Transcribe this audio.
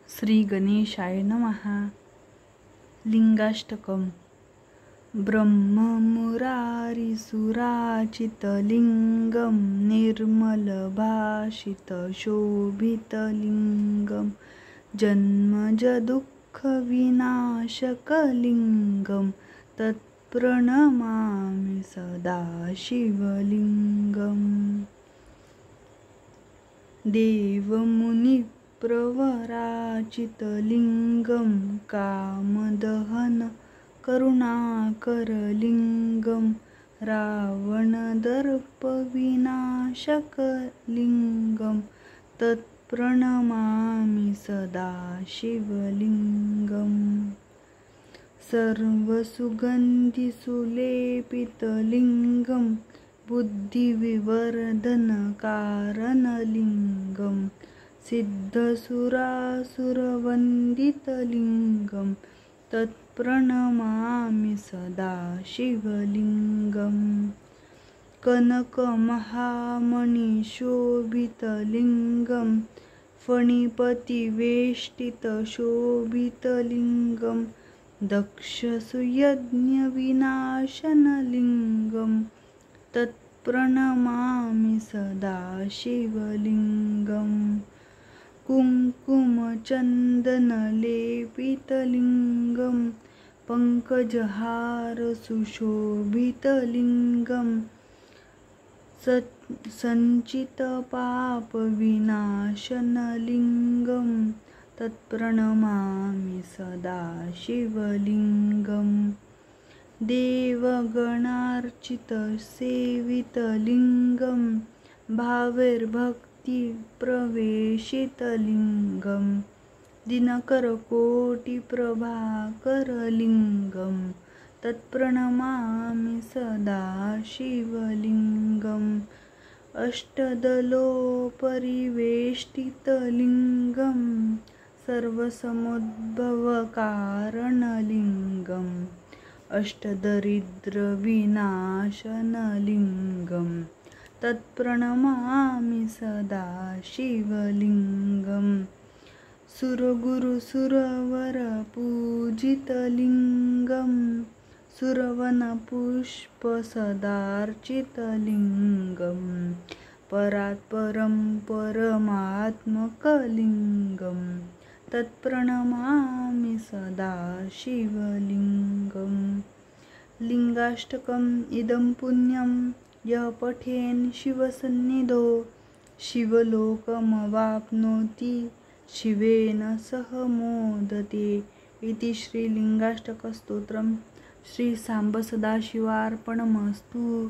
श्री गणेशाय नमः। लिंगाष्टकम्। ब्रह्ममुरारिसुराचितलिंगं निर्मलभाषितशोभितलिंगं जन्मजदुःखविनाशकलिंगं तत्प्रणमामि सदा शिवलिंगम्। देवमुनिप्रवराचितलिंगं कामदहन करुणाकरलिंगं रावणदर्पविनाशकलिंगं तत्प्रणमामि सदा शिवलिंगम्। सर्वसुगन्धिसुलेपितलिंगं बुद्धिविवर्धनकारणलिंगं सिद्धसुरासुरवन्दितलिंगं तत्प्रणमामि सदा शिवलिंगम्। कनकमहामणिशोभितलिंगं फणिपतिवेष्टितशोभितलिंगं दक्षसुयज्ञविनाशनलिंगं तत्प्रणमामि सदा शिवलिंगम्। कुङ्कुमचन्दनलेपितलिंगं पङ्कजहारसुशोभितलिंगं सञ्चितपापविनाशनलिंगं तत्प्रणमामि सदा शिवलिंगम्। देवगणार्चितसेवितलिंगं भावैर्भक्तिप्रवेशितलिंगं दिनकरकोटिप्रभाकरलिंगं तत्प्रणमामि सदा शिवलिंगम्। अष्टदलोपरिवेष्टितलिंगं सर्वसमुद्भवकारणलिंगम् अष्टदरिद्रविनाशनलिंगं तत्प्रणमामि सदा शिवलिंगम्। सुरगुरुसुरवरपूजितलिंगं सुरवनपुष्पसदार्चितलिंगं परात्परं परमात्मकलिंगं तत्प्रणमामि सदा शिवलिंगम्। लिंगाष्टकम् इदं पुण्यं यः पठेन् शिवसन्निधौ शिवलोकमवाप्नोति शिवेन सह मोदते इति श्रीलिंगाष्टकस्तोत्रम्। श्री सांब सदाशिवार्पणमस्तु।